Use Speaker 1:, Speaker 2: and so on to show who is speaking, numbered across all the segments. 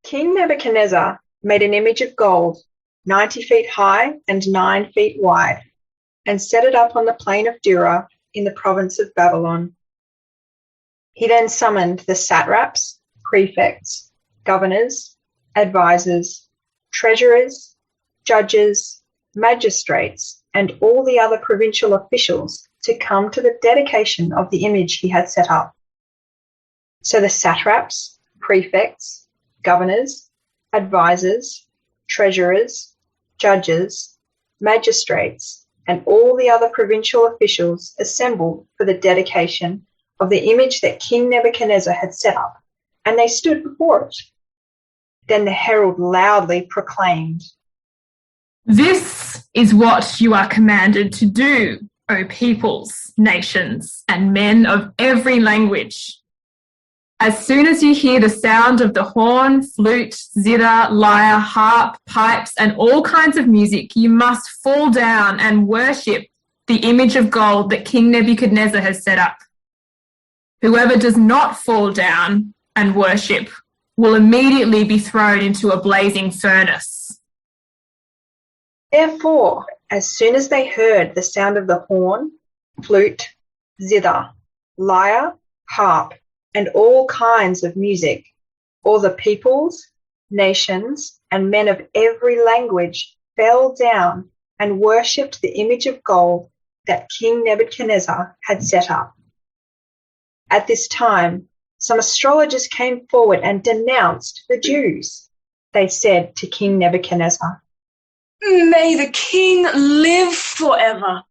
Speaker 1: King Nebuchadnezzar made an image of gold 90 feet high and 9 feet wide, and set it up on the plain of Dura in the province of Babylon. He then summoned the satraps, prefects, governors, advisors, treasurers, judges, magistrates, and all the other provincial officials to come to the dedication of the image he had set up. So the satraps, prefects, governors, advisors, treasurers, judges, magistrates, and all the other provincial officials assembled for the dedication of the image that King Nebuchadnezzar had set up, and they stood before it. Then the herald loudly proclaimed,
Speaker 2: "This is what you are commanded to do, O peoples, nations, and men of every language. As soon as you hear the sound of the horn, flute, zither, lyre, harp, pipes, and all kinds of music, you must fall down and worship the image of gold that King Nebuchadnezzar has set up. Whoever does not fall down and worship will immediately be thrown into a blazing furnace."
Speaker 1: Therefore, as soon as they heard the sound of the horn, flute, zither, lyre, harp, and all kinds of music, all the peoples, nations, and men of every language fell down and worshipped the image of gold that King Nebuchadnezzar had set up. At this time, some astrologers came forward and denounced the Jews. They said to King Nebuchadnezzar,
Speaker 3: "May the king live forever.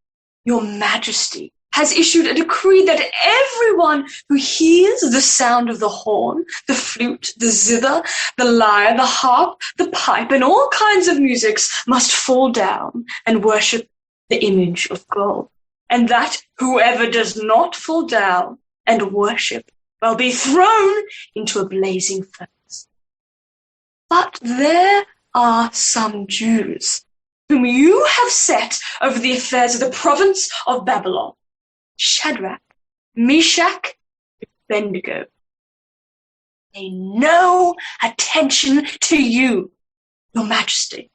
Speaker 3: Your Majesty has issued a decree that everyone who hears the sound of the horn, the flute, the zither, the lyre, the harp, the pipe, and all kinds of musics must fall down and worship the image of gold, and that whoever does not fall down and worship will be thrown into a blazing furnace. But there are some Jews whom you have set over the affairs of the province of Babylon, Shadrach, Meshach, and Abednego. Pay no attention to you, your Majesty.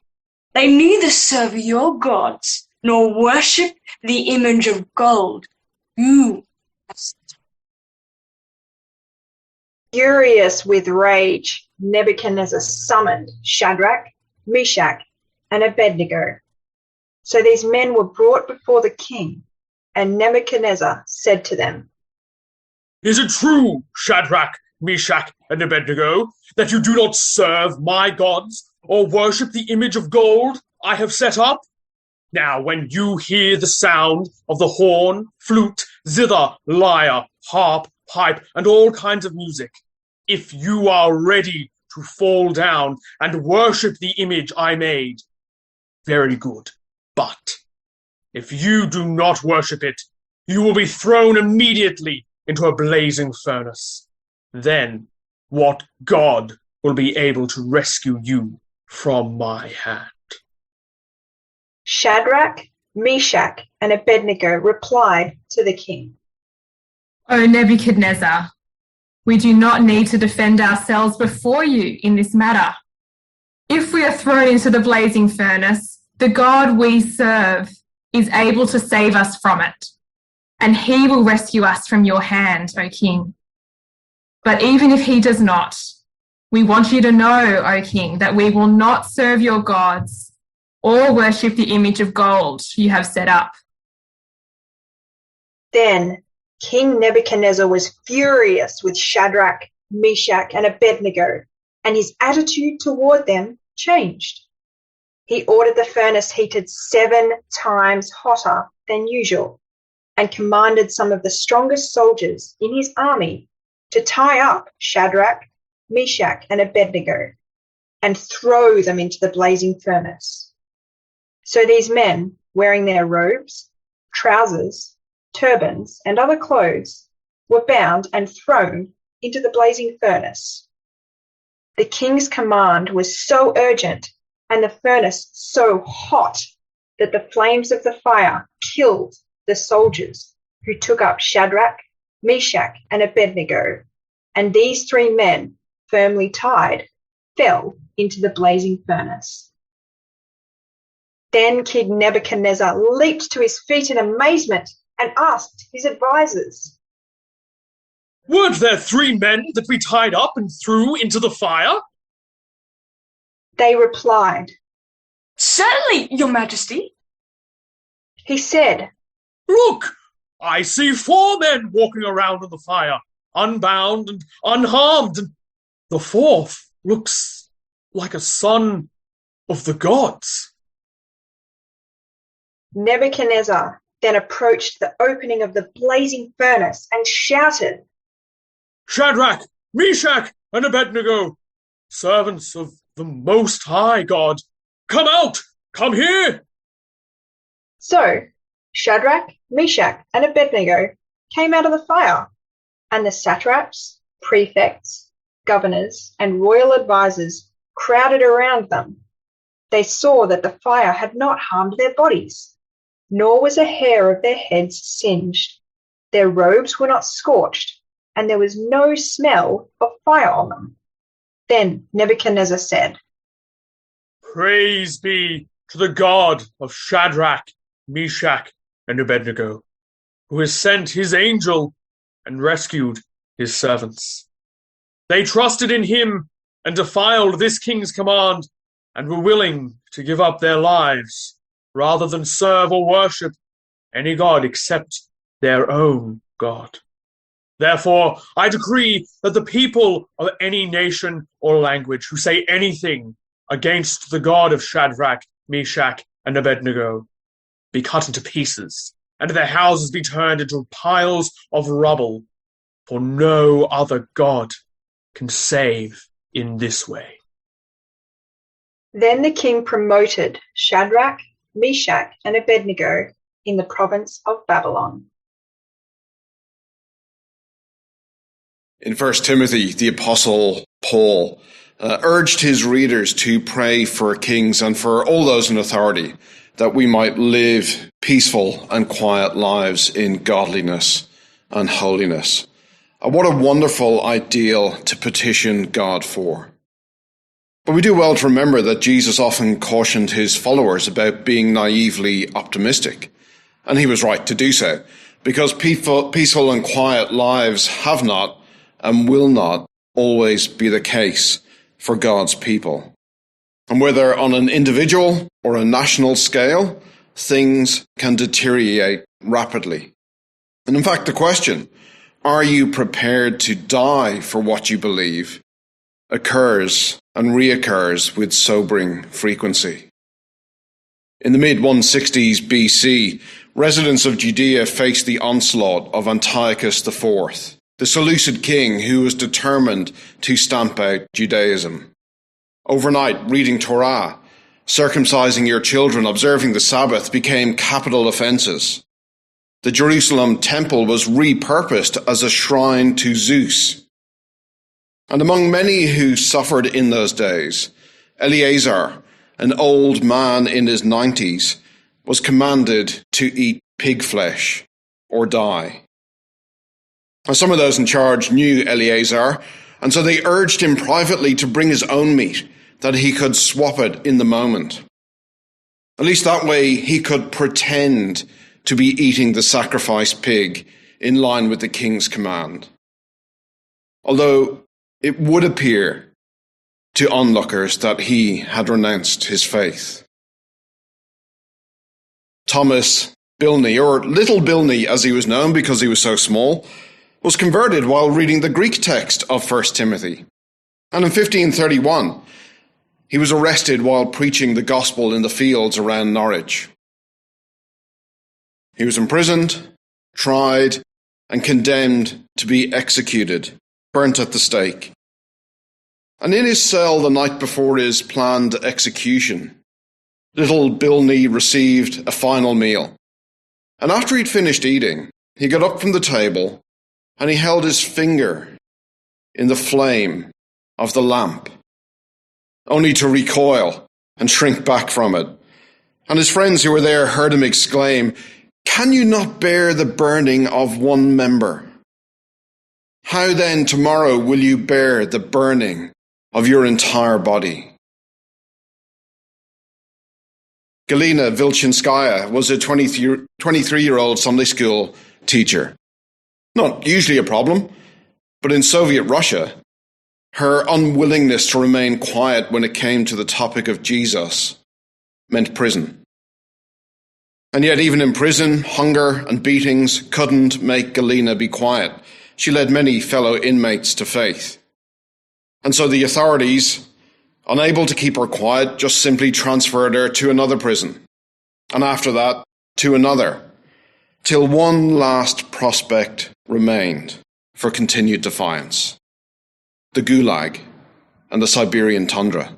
Speaker 3: They neither serve your gods nor worship the image of gold you have set up."
Speaker 1: Furious with rage, Nebuchadnezzar summoned Shadrach, Meshach, and Abednego. So these men were brought before the king, and Nebuchadnezzar said to them,
Speaker 4: "Is it true, Shadrach, Meshach, and Abednego, that you do not serve my gods or worship the image of gold I have set up? Now, when you hear the sound of the horn, flute, zither, lyre, harp, pipe, and all kinds of music, if you are ready to fall down and worship the image I made, very good. But if you do not worship it, you will be thrown immediately into a blazing furnace. Then what God will be able to rescue you from my hand?"
Speaker 1: Shadrach, Meshach, and Abednego replied to the king,
Speaker 2: "O Nebuchadnezzar, we do not need to defend ourselves before you in this matter. If we are thrown into the blazing furnace, the God we serve is able to save us from it, and he will rescue us from your hand, O king. But even if he does not, we want you to know, O king, that we will not serve your gods or worship the image of gold you have set up."
Speaker 1: Then King Nebuchadnezzar was furious with Shadrach, Meshach, and Abednego, and his attitude toward them changed. He ordered the furnace heated 7 times hotter than usual, and commanded some of the strongest soldiers in his army to tie up Shadrach, Meshach, and Abednego, and throw them into the blazing furnace. So these men, wearing their robes, trousers, turbans, and other clothes, were bound and thrown into the blazing furnace. The king's command was so urgent and the furnace so hot that the flames of the fire killed the soldiers who took up Shadrach, Meshach, and Abednego, and these 3 men, firmly tied, fell into the blazing furnace. Then King Nebuchadnezzar leaped to his feet in amazement and asked his advisers,
Speaker 4: "Weren't there 3 men that we tied up and threw into the fire?"
Speaker 1: They replied.
Speaker 3: Certainly, Your Majesty.
Speaker 1: He said,
Speaker 4: "Look, I see 4 men walking around in the fire, unbound and unharmed, and the 4th looks like a son of the gods."
Speaker 1: Nebuchadnezzar then approached the opening of the blazing furnace and shouted,
Speaker 4: "Shadrach, Meshach, and Abednego, servants of the Most High God, come out! Come here!"
Speaker 1: So Shadrach, Meshach, and Abednego came out of the fire, and the satraps, prefects, governors, and royal advisers crowded around them. They saw that the fire had not harmed their bodies, nor was a hair of their heads singed. Their robes were not scorched, and there was no smell of fire on them. Then Nebuchadnezzar said,
Speaker 4: "Praise be to the God of Shadrach, Meshach, and Abednego, who has sent his angel and rescued his servants. They trusted in him and defiled this king's command, and were willing to give up their lives rather than serve or worship any god except their own God. Therefore, I decree that the people of any nation or language who say anything against the God of Shadrach, Meshach, and Abednego be cut into pieces, and their houses be turned into piles of rubble, for no other God can save in this way."
Speaker 1: Then the king promoted Shadrach, Meshach, and Abednego in the province of Babylon.
Speaker 5: In 1 Timothy, the Apostle Paul urged his readers to pray for kings and for all those in authority, that we might live peaceful and quiet lives in godliness and holiness. What a wonderful ideal to petition God for. But we do well to remember that Jesus often cautioned his followers about being naively optimistic. And he was right to do so, because peaceful and quiet lives have not and will not always be the case for God's people. And whether on an individual or a national scale, things can deteriorate rapidly. And in fact, the question, are you prepared to die for what you believe, occurs and reoccurs with sobering frequency. In the mid-160s BC, residents of Judea faced the onslaught of Antiochus IV, the Seleucid king who was determined to stamp out Judaism. Overnight, reading Torah, circumcising your children, observing the Sabbath became capital offences. The Jerusalem temple was repurposed as a shrine to Zeus. And among many who suffered in those days, Eleazar, an old man in his 90s, was commanded to eat pig flesh or die. And some of those in charge knew Eleazar, and so they urged him privately to bring his own meat, that he could swap it in the moment. At least that way he could pretend to be eating the sacrificed pig in line with the king's command. Although it would appear to onlookers that he had renounced his faith. Thomas Bilney, or Little Bilney as he was known because he was so small, was converted while reading the Greek text of 1 Timothy. And in 1531, he was arrested while preaching the gospel in the fields around Norwich. He was imprisoned, tried, and condemned to be executed, burnt at the stake. And in his cell the night before his planned execution, Little Bilney received a final meal. And after he'd finished eating, he got up from the table and he held his finger in the flame of the lamp, only to recoil and shrink back from it. And his friends who were there heard him exclaim, "Can you not bear the burning of one member? How then tomorrow will you bear the burning of your entire body. Galina Vilchinskaya was a 23-year-old Sunday school teacher. Not usually a problem, but in Soviet Russia, her unwillingness to remain quiet when it came to the topic of Jesus meant prison. And yet even in prison, hunger and beatings couldn't make Galina be quiet. She led many fellow inmates to faith. And so the authorities, unable to keep her quiet, just simply transferred her to another prison. And after that, to another, till one last prospect remained for continued defiance: the Gulag and the Siberian tundra.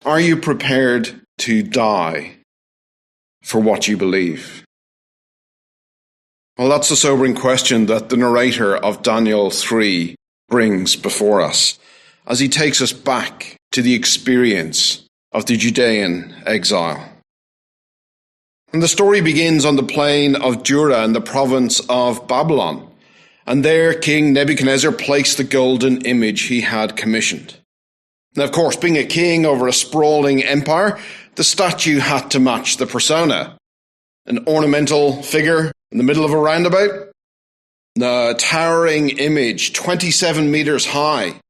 Speaker 5: Are you prepared to die for what you believe? Well, that's the sobering question that the narrator of Daniel 3 brings before us as he takes us back to the experience of the Judean exile. And the story begins on the plain of Dura in the province of Babylon. And there King Nebuchadnezzar placed the golden image he had commissioned. Now, of course, being a king over a sprawling empire, the statue had to match the persona. An ornamental figure in the middle of a roundabout, a towering image 27 meters high,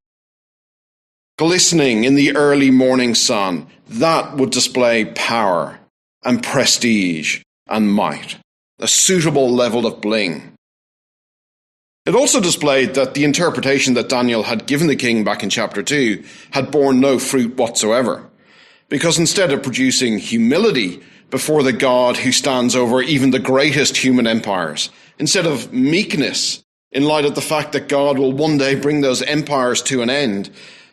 Speaker 5: glistening in the early morning sun, that would display power and prestige and might, a suitable level of bling. It also displayed that the interpretation that Daniel had given the king back in chapter 2 had borne no fruit whatsoever, because instead of producing humility before the God who stands over even the greatest human empires, instead of meekness in light of the fact that God will one day bring those empires to an end,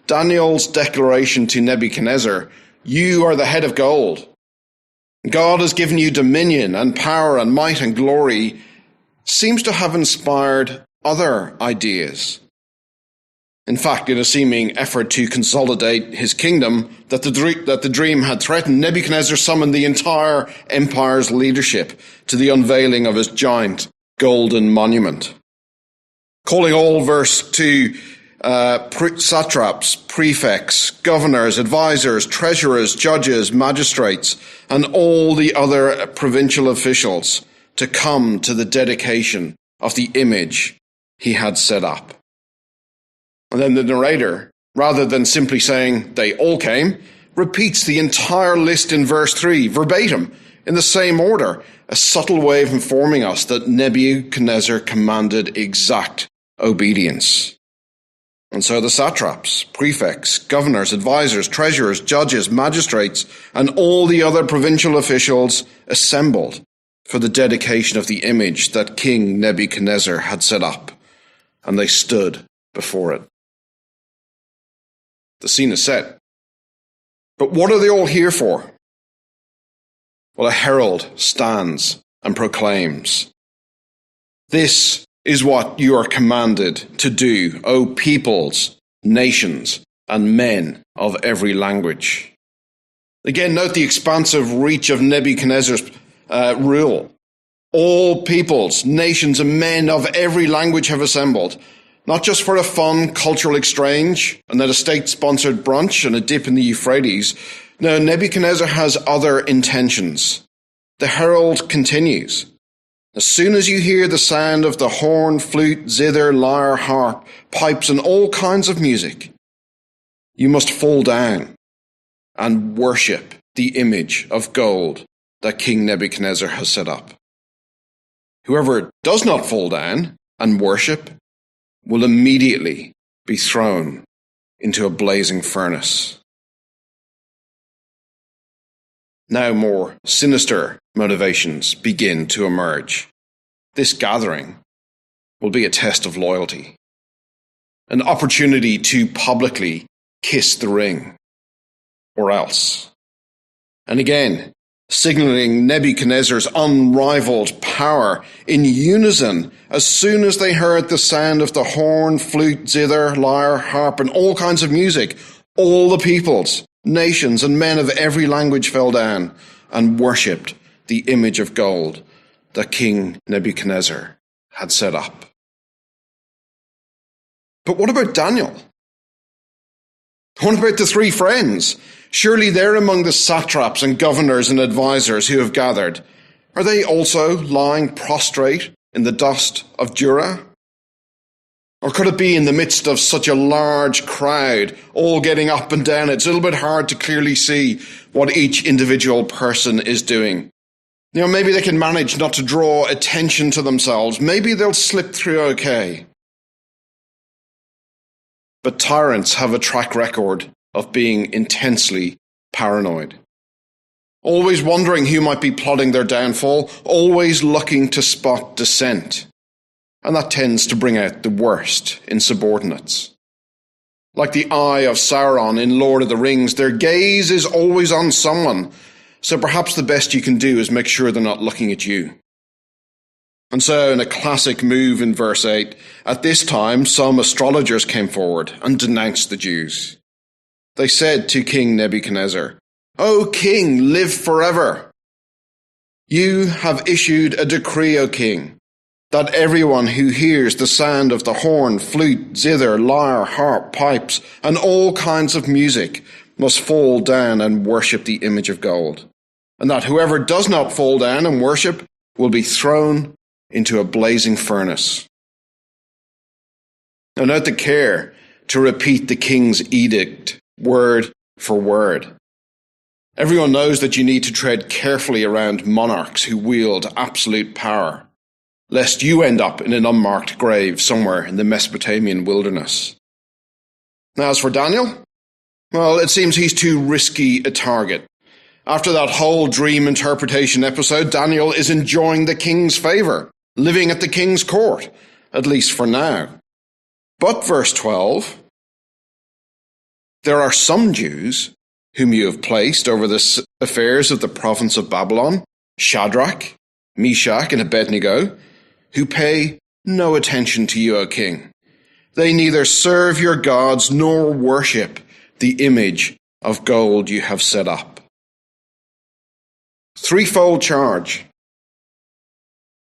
Speaker 5: Daniel's declaration to Nebuchadnezzar, "You are the head of gold. God has given you dominion and power and might and glory," seems to have inspired other ideas. In fact, in a seeming effort to consolidate his kingdom that the dream had threatened, Nebuchadnezzar summoned the entire empire's leadership to the unveiling of his giant golden monument. Calling all verse 2 satraps, prefects, governors, advisors, treasurers, judges, magistrates, and all the other provincial officials to come to the dedication of the image he had set up. And then the narrator, rather than simply saying they all came, repeats the entire list in verse 3, verbatim, in the same order, a subtle way of informing us that Nebuchadnezzar commanded exact obedience. And so the satraps, prefects, governors, advisors, treasurers, judges, magistrates, and all the other provincial officials assembled for the dedication of the image that King Nebuchadnezzar had set up, and they stood before it. The scene is set. But what are they all here for? Well, a herald stands and proclaims, "This is what you are commanded to do, O peoples, nations, and men of every language." Again, note the expansive reach of Nebuchadnezzar's rule. All peoples, nations, and men of every language have assembled, not just for a fun cultural exchange and then a state-sponsored brunch and a dip in the Euphrates. No, Nebuchadnezzar has other intentions. The herald continues. "As soon as you hear the sound of the horn, flute, zither, lyre, harp, pipes, and all kinds of music, you must fall down and worship the image of gold that King Nebuchadnezzar has set up. Whoever does not fall down and worship will immediately be thrown into a blazing furnace." Now more sinister motivations begin to emerge. This gathering will be a test of loyalty, an opportunity to publicly kiss the ring, or else. And again, signaling Nebuchadnezzar's unrivaled power in unison as soon as they heard the sound of the horn, flute, zither, lyre, harp, and all kinds of music, all the peoples, nations, and men of every language fell down and worshipped the image of gold that King Nebuchadnezzar had set up. But what about Daniel? What about the three friends? Surely they're among the satraps and governors and advisors who have gathered. Are they also lying prostrate in the dust of Dura? Or could it be in the midst of such a large crowd, all getting up and down, it's a little bit hard to clearly see what each individual person is doing? Maybe they can manage not to draw attention to themselves. Maybe they'll slip through okay. But tyrants have a track record of being intensely paranoid. Always wondering who might be plotting their downfall, always looking to spot dissent. And that tends to bring out the worst in subordinates. Like the eye of Sauron in Lord of the Rings, their gaze is always on someone, so perhaps the best you can do is make sure they're not looking at you. And so, in a classic move in verse 8, at this time some astrologers came forward and denounced the Jews. They said to King Nebuchadnezzar, "O king, live forever. You have issued a decree, O king, that everyone who hears the sound of the horn, flute, zither, lyre, harp, pipes, and all kinds of music must fall down and worship the image of gold, and that whoever does not fall down and worship will be thrown into a blazing furnace." Now note the care to repeat the king's edict word for word. Everyone knows that you need to tread carefully around monarchs who wield absolute power, lest you end up in an unmarked grave somewhere in the Mesopotamian wilderness. Now, as for Daniel, well, it seems he's too risky a target. After that whole dream interpretation episode, Daniel is enjoying the king's favor, living at the king's court, at least for now. But verse 12, there are some Jews whom you have placed over the affairs of the province of Babylon, Shadrach, Meshach, and Abednego, who pay no attention to you, O king. They neither serve your gods nor worship the image of gold you have set up. Threefold charge.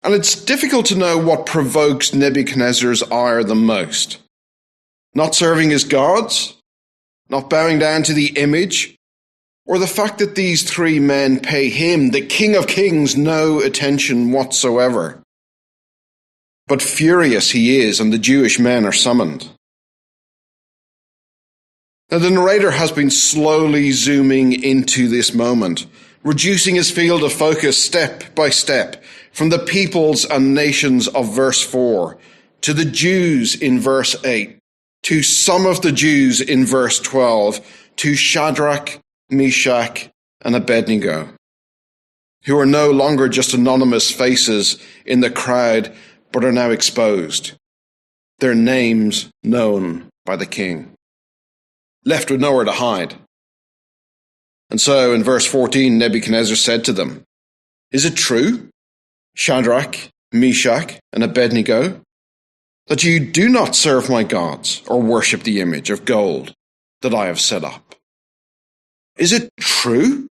Speaker 5: And it's difficult to know what provokes Nebuchadnezzar's ire the most. Not serving his gods, not bowing down to the image, or the fact that these three men pay him, the King of Kings, no attention whatsoever. But furious he is, and the Jewish men are summoned. Now, the narrator has been slowly zooming into this moment, reducing his field of focus step by step from the peoples and nations of verse 4 to the Jews in verse 8, to some of the Jews in verse 12, to Shadrach, Meshach, and Abednego, who are no longer just anonymous faces in the crowd, but are now exposed, their names known by the king, left with nowhere to hide. And so in verse 14, Nebuchadnezzar said to them, "Is it true, Shadrach, Meshach, and Abednego, that you do not serve my gods or worship the image of gold that I have set up? Is it true?"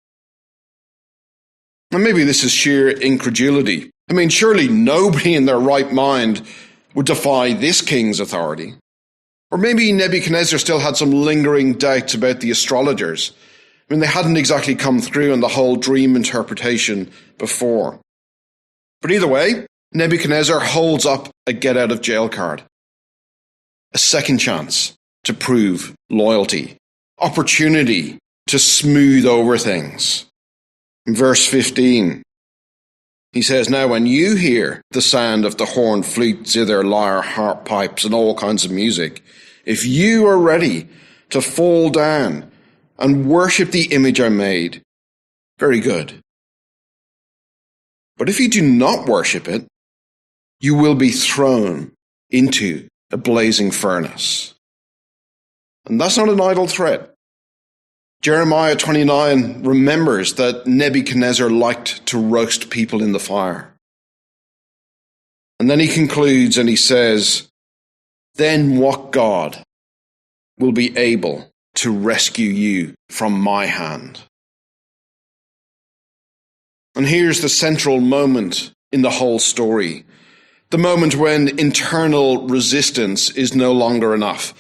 Speaker 5: And maybe this is sheer incredulity. I mean, surely nobody in their right mind would defy this king's authority. Or maybe Nebuchadnezzar still had some lingering doubts about the astrologers. I mean, they hadn't exactly come through in the whole dream interpretation before. But either way, Nebuchadnezzar holds up a get-out-of-jail card. A second chance to prove loyalty. Opportunity to smooth over things. In verse 15, he says, "Now when you hear the sound of the horn, flute, zither, lyre, harp, pipes, and all kinds of music, if you are ready to fall down and worship the image I made, very good. But if you do not worship it, you will be thrown into a blazing furnace." And that's not an idle threat. Jeremiah 29 remembers that Nebuchadnezzar liked to roast people in the fire. And then he concludes and he says, "Then what God will be able to rescue you from my hand?" And here's the central moment in the whole story. the moment when internal resistance is no longer enough.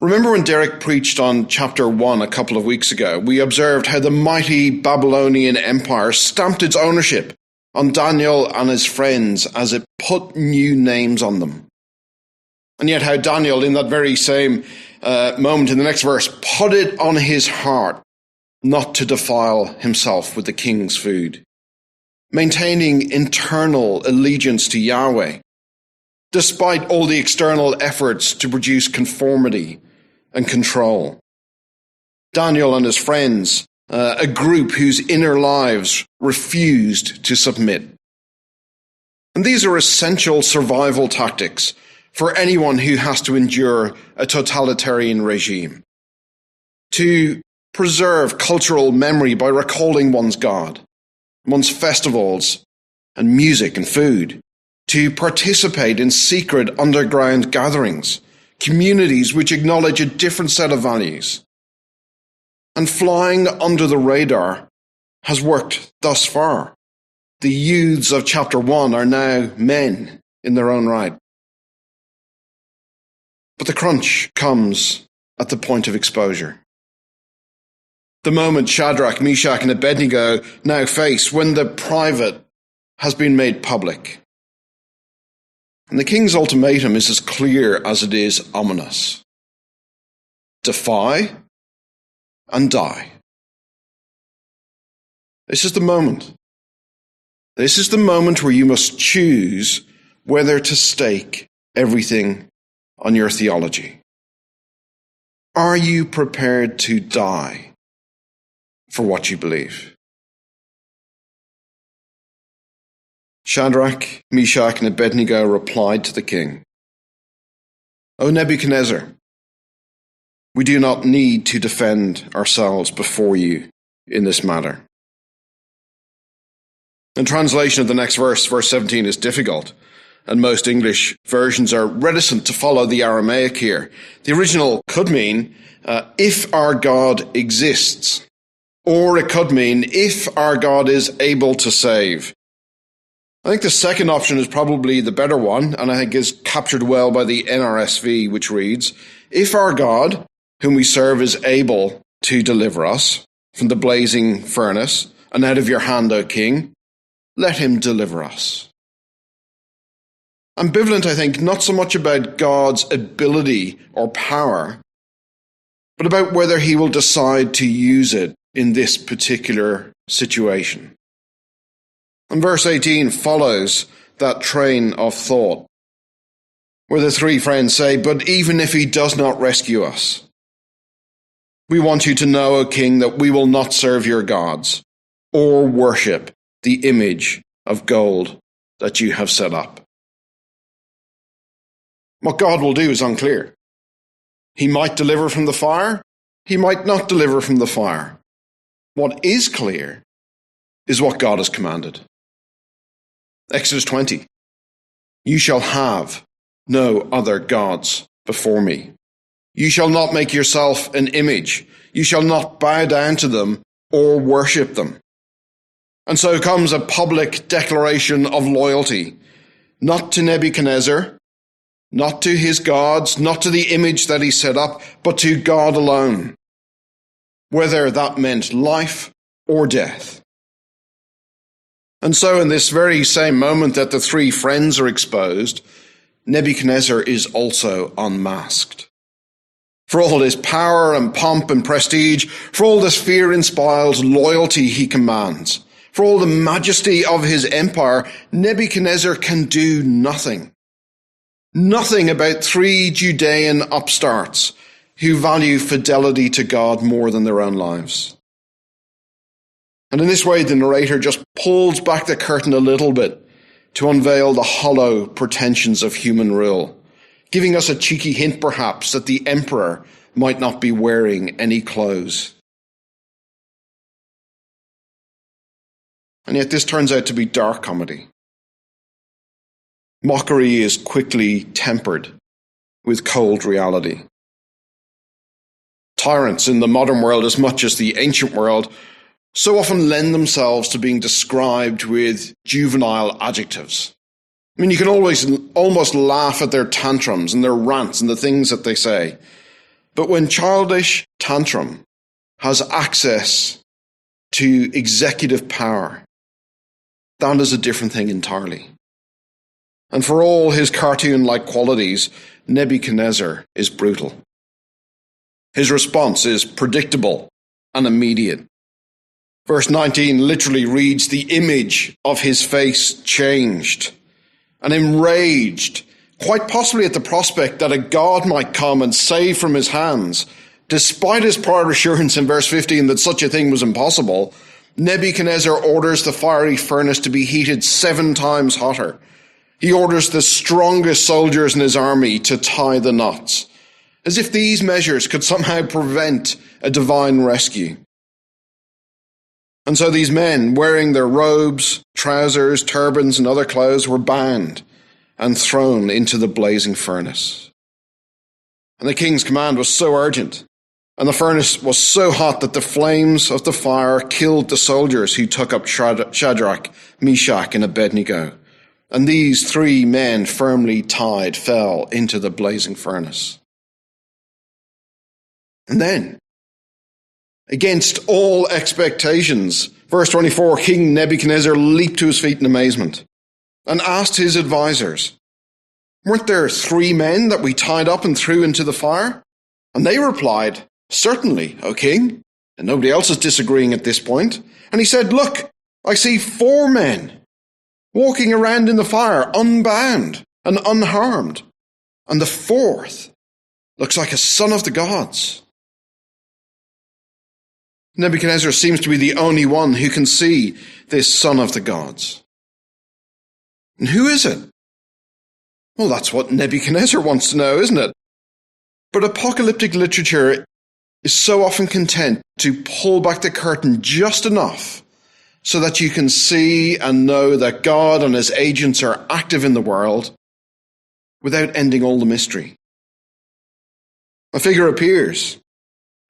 Speaker 5: Remember when Derek preached on chapter 1 a couple of weeks ago, we observed how the mighty Babylonian Empire stamped its ownership on Daniel and his friends as it put new names on them. And yet how Daniel, in that very same moment in the next verse, put it on his heart not to defile himself with the king's food, maintaining internal allegiance to Yahweh, despite all the external efforts to produce conformity and control. Daniel and his friends, a group whose inner lives refused to submit. And these are essential survival tactics for anyone who has to endure a totalitarian regime. To preserve cultural memory by recalling one's God, one's festivals and music and food. To participate in secret underground gatherings, communities which acknowledge a different set of values. And flying under the radar has worked thus far. The youths of chapter 1 are now men in their own right. But the crunch comes at the point of exposure. The moment Shadrach, Meshach and Abednego now face when the private has been made public. And the king's ultimatum is as clear as it is ominous. Defy and die. This is the moment. This is the moment where you must choose whether to stake everything on your theology. Are you prepared to die for what you believe? Shadrach, Meshach, and Abednego replied to the king, "O Nebuchadnezzar, we do not need to defend ourselves before you in this matter." The translation of the next verse, verse 17, is difficult, and most English versions are reticent to follow the Aramaic here. The original could mean, if our God exists, or it could mean, if our God is able to save. I think the second option is probably the better one, and I think is captured well by the NRSV, which reads, "If our God, whom we serve, is able to deliver us from the blazing furnace and out of your hand, O king, let him deliver us." Ambivalent, I think, not so much about God's ability or power, but about whether he will decide to use it in this particular situation. And verse 18 follows that train of thought, where the three friends say, "But even if he does not rescue us, we want you to know, O king, that we will not serve your gods or worship the image of gold that you have set up." What God will do is unclear. He might deliver from the fire. He might not deliver from the fire. What is clear is what God has commanded. Exodus 20, "You shall have no other gods before me. You shall not make yourself an image. You shall not bow down to them or worship them." And so comes a public declaration of loyalty, not to Nebuchadnezzar, not to his gods, not to the image that he set up, but to God alone, whether that meant life or death. And so in this very same moment that the three friends are exposed, Nebuchadnezzar is also unmasked. For all his power and pomp and prestige, for all this fear-inspired loyalty he commands, for all the majesty of his empire, Nebuchadnezzar can do nothing. Nothing about three Judean upstarts who value fidelity to God more than their own lives. And in this way, the narrator just pulls back the curtain a little bit to unveil the hollow pretensions of human rule, giving us a cheeky hint, perhaps, that the emperor might not be wearing any clothes. And yet this turns out to be dark comedy. Mockery is quickly tempered with cold reality. Tyrants in the modern world, as much as the ancient world, so often lend themselves to being described with juvenile adjectives. I mean, you can almost laugh at their tantrums and their rants and the things that they say. But when childish tantrum has access to executive power, that is a different thing entirely. And for all his cartoon-like qualities, Nebuchadnezzar is brutal. His response is predictable and immediate. Verse 19 literally reads, the image of his face changed, and enraged, quite possibly at the prospect that a god might come and save from his hands. Despite his prior assurance in verse 15 that such a thing was impossible, Nebuchadnezzar orders the fiery furnace to be heated 7 times hotter. He orders the strongest soldiers in his army to tie the knots, as if these measures could somehow prevent a divine rescue. And so these men, wearing their robes, trousers, turbans, and other clothes, were bound and thrown into the blazing furnace. And the king's command was so urgent, and the furnace was so hot that the flames of the fire killed the soldiers who took up Shadrach, Meshach, and Abednego. And these 3 men, firmly tied, fell into the blazing furnace. And then, against all expectations, verse 24, King Nebuchadnezzar leaped to his feet in amazement and asked his advisors, weren't there 3 men that we tied up and threw into the fire? And they replied, certainly, O king. And nobody else is disagreeing at this point. And he said, look, I see 4 men walking around in the fire, unbound and unharmed. And the 4th looks like a son of the gods. Nebuchadnezzar seems to be the only one who can see this son of the gods. And who is it? Well, that's what Nebuchadnezzar wants to know, isn't it? But apocalyptic literature is so often content to pull back the curtain just enough so that you can see and know that God and his agents are active in the world without ending all the mystery. A figure appears,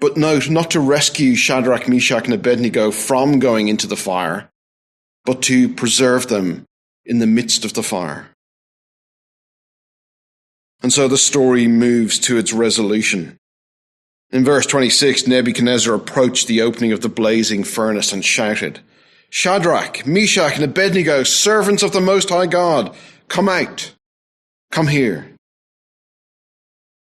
Speaker 5: but note, not to rescue Shadrach, Meshach, and Abednego from going into the fire, but to preserve them in the midst of the fire. And so the story moves to its resolution. In verse 26, Nebuchadnezzar approached the opening of the blazing furnace and shouted, Shadrach, Meshach, and Abednego, servants of the Most High God, come out, come here.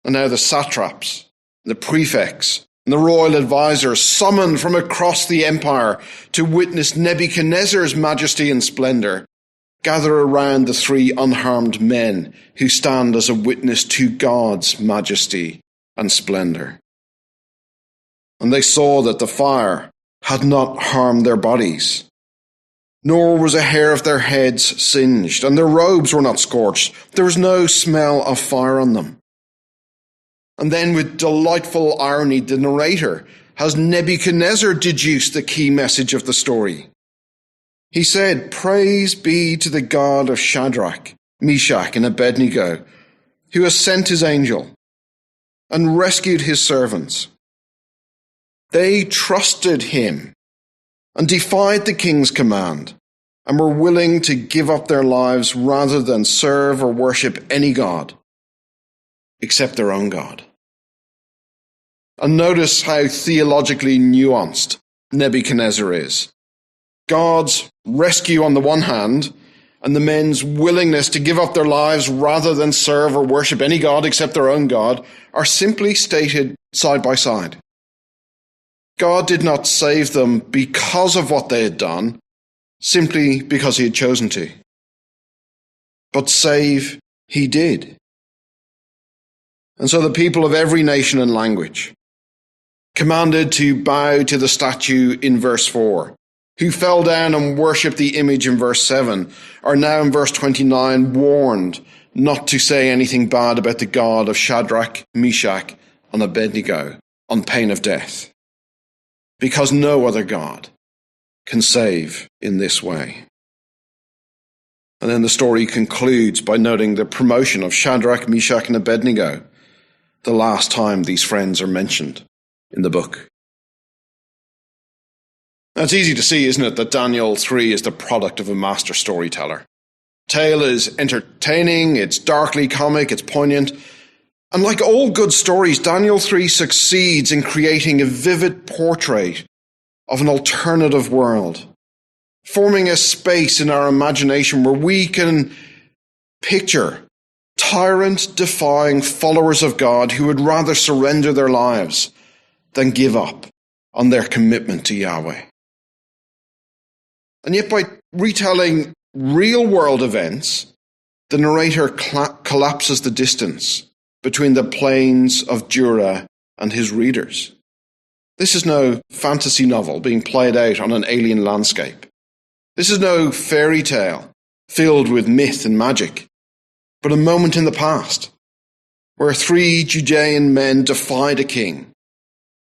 Speaker 5: And now the satraps, the prefects, and the royal advisors, summoned from across the empire to witness Nebuchadnezzar's majesty and splendor, gather around the 3 unharmed men who stand as a witness to God's majesty and splendor. And they saw that the fire had not harmed their bodies, nor was a hair of their heads singed, and their robes were not scorched. There was no smell of fire on them. And then with delightful irony, the narrator has Nebuchadnezzar deduce the key message of the story. He said, praise be to the God of Shadrach, Meshach, and Abednego, who has sent his angel and rescued his servants. They trusted him and defied the king's command and were willing to give up their lives rather than serve or worship any god except their own God. And notice how theologically nuanced Nebuchadnezzar is. God's rescue on the one hand, and the men's willingness to give up their lives rather than serve or worship any god except their own God, are simply stated side by side. God did not save them because of what they had done, simply because he had chosen to. But save he did. And so the people of every nation and language, commanded to bow to the statue in verse 4, who fell down and worshipped the image in verse 7, are now in verse 29 warned not to say anything bad about the God of Shadrach, Meshach, and Abednego on pain of death, because no other God can save in this way. And then the story concludes by noting the promotion of Shadrach, Meshach, and Abednego, the last time these friends are mentioned in the book. Now, it's easy to see, isn't it, that Daniel 3 is the product of a master storyteller. Tale is entertaining, it's darkly comic, it's poignant. And like all good stories, Daniel 3 succeeds in creating a vivid portrait of an alternative world, forming a space in our imagination where we can picture tyrant-defying followers of God who would rather surrender their lives than give up on their commitment to Yahweh. And yet by retelling real-world events, the narrator collapses the distance between the plains of Dura and his readers. This is no fantasy novel being played out on an alien landscape. This is no fairy tale filled with myth and magic, but a moment in the past where 3 Judean men defied a king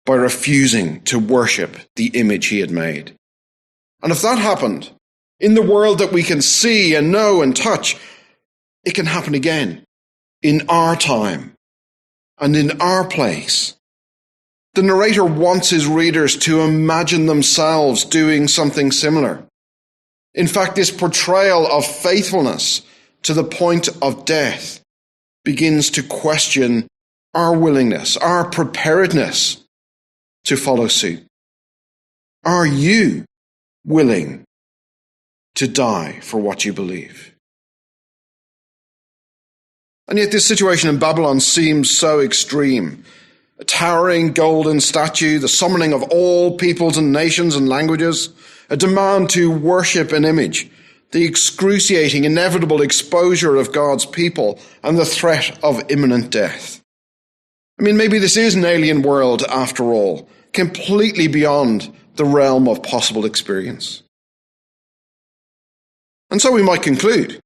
Speaker 5: by refusing to worship the image he had made. And if that happened in the world that we can see and know and touch, it can happen again in our time and in our place. The narrator wants his readers to imagine themselves doing something similar. In fact, this portrayal of faithfulness to the point of death begins to question our willingness, our preparedness to follow suit. Are you willing to die for what you believe? And yet this situation in Babylon seems so extreme. A towering golden statue, the summoning of all peoples and nations and languages, a demand to worship an image, the excruciating, inevitable exposure of God's people, and the threat of imminent death. I mean, maybe this is an alien world after all, completely beyond the realm of possible experience. And so we might conclude,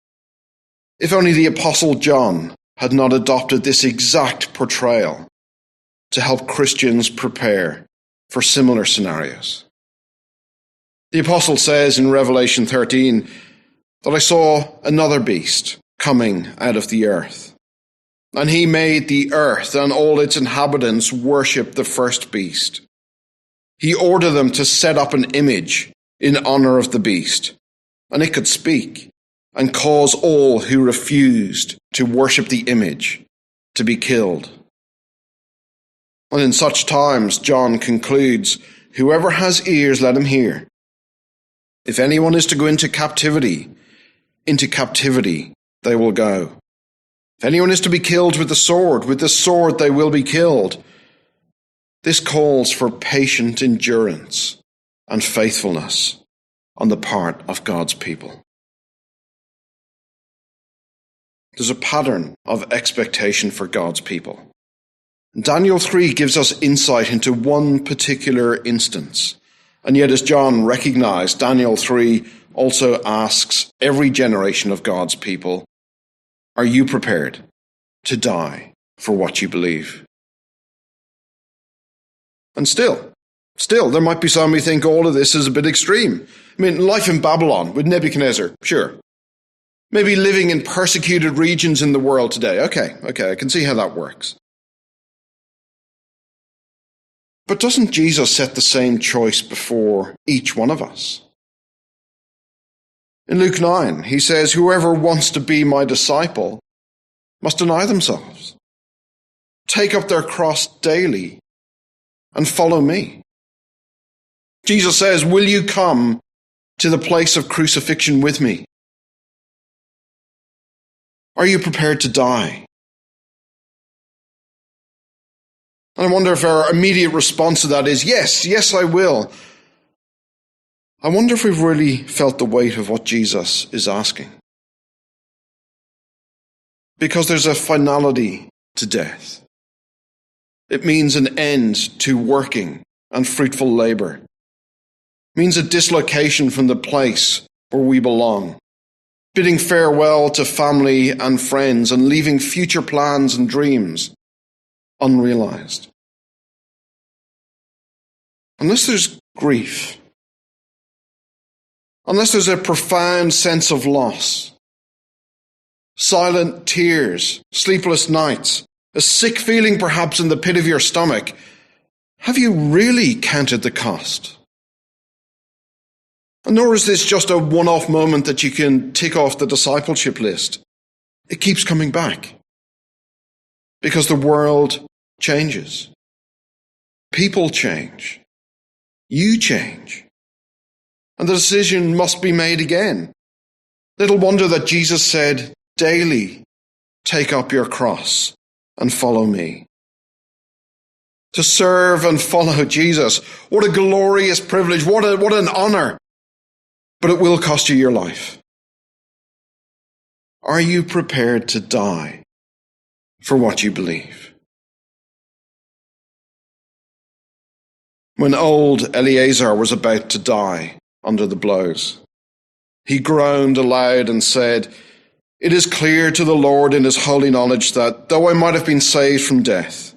Speaker 5: if only the Apostle John had not adopted this exact portrayal to help Christians prepare for similar scenarios. The apostle says in Revelation 13 that I saw another beast coming out of the earth, and he made the earth and all its inhabitants worship the first beast. He ordered them to set up an image in honor of the beast, and it could speak and cause all who refused to worship the image to be killed. And in such times, John concludes, whoever has ears, let him hear. If anyone is to go into captivity they will go. If anyone is to be killed with the sword they will be killed. This calls for patient endurance and faithfulness on the part of God's people. There's a pattern of expectation for God's people. Daniel 3 gives us insight into one particular instance. And yet, as John recognized, Daniel 3 also asks every generation of God's people, are you prepared to die for what you believe? And still, there might be some who think all of this is a bit extreme. I mean, life in Babylon with Nebuchadnezzar, sure. Maybe living in persecuted regions in the world today. Okay, I can see how that works. But doesn't Jesus set the same choice before each one of us? In Luke 9, he says, whoever wants to be my disciple must deny themselves, take up their cross daily, and follow me. Jesus says, will you come to the place of crucifixion with me? Are you prepared to die? And I wonder if our immediate response to that is, yes, I will. I wonder if we've really felt the weight of what Jesus is asking. Because there's a finality to death. It means an end to working and fruitful labor. It means a dislocation from the place where we belong, bidding farewell to family and friends and leaving future plans and dreams unrealized. Unless there's grief, unless there's a profound sense of loss, silent tears, sleepless nights, a sick feeling perhaps in the pit of your stomach, have you really counted the cost? And nor is this just a one-off moment that you can tick off the discipleship list. It keeps coming back. Because the world changes. People change. You change. And the decision must be made again. Little wonder that Jesus said, daily take up your cross and follow me. To serve and follow Jesus. What a glorious privilege. What an honor. But it will cost you your life. Are you prepared to die for what you believe? When old Eleazar was about to die under the blows, he groaned aloud and said, "It is clear to the Lord in his holy knowledge that, though I might have been saved from death,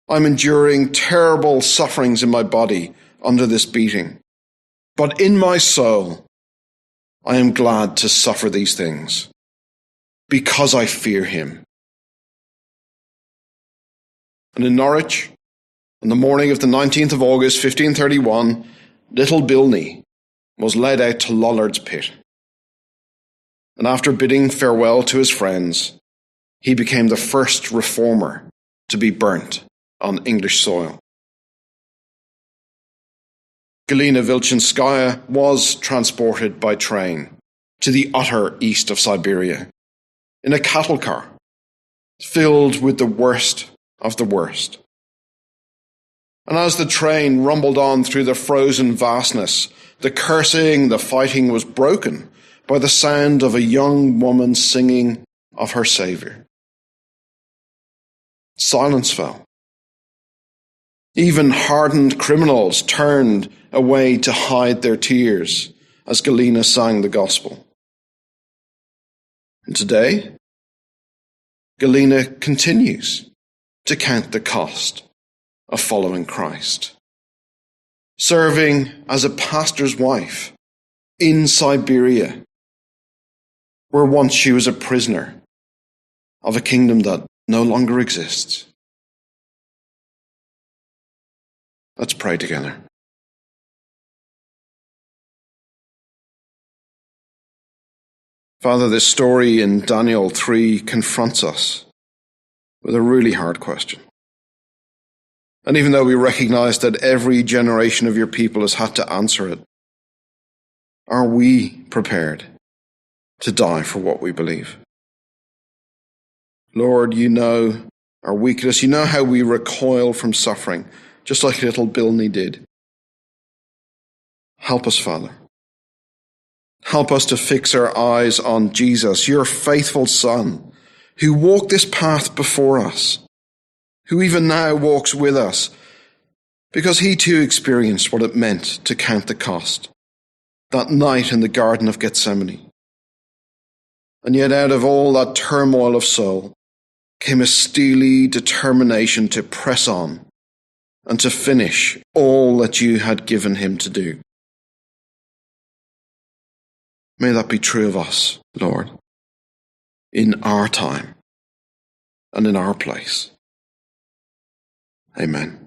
Speaker 5: I'm enduring terrible sufferings in my body under this beating. But in my soul, I am glad to suffer these things, because I fear him." And in Norwich, on the morning of the 19th of August, 1531, little Bilney was led out to Lollard's pit. And after bidding farewell to his friends, he became the first reformer to be burnt on English soil. Galina Vilchinskaya was transported by train to the utter east of Siberia in a cattle car filled with the worst of the worst. And as the train rumbled on through the frozen vastness, the cursing, the fighting was broken by the sound of a young woman singing of her Saviour. Silence fell. Even hardened criminals turned away to hide their tears as Galina sang the gospel. And today, Galina continues to count the cost of following Christ, serving as a pastor's wife in Siberia, where once she was a prisoner of a kingdom that no longer exists. Let's pray together. Father, this story in Daniel 3 confronts us with a really hard question. And even though we recognize that every generation of your people has had to answer it, are we prepared to die for what we believe? Lord, you know our weakness. You know how we recoil from suffering, just like little Bilney did. Help us, Father. Help us to fix our eyes on Jesus, your faithful Son, who walked this path before us, who even now walks with us, because he too experienced what it meant to count the cost, that night in the Garden of Gethsemane. And yet out of all that turmoil of soul came a steely determination to press on and to finish all that you had given him to do. May that be true of us, Lord, in our time and in our place. Amen.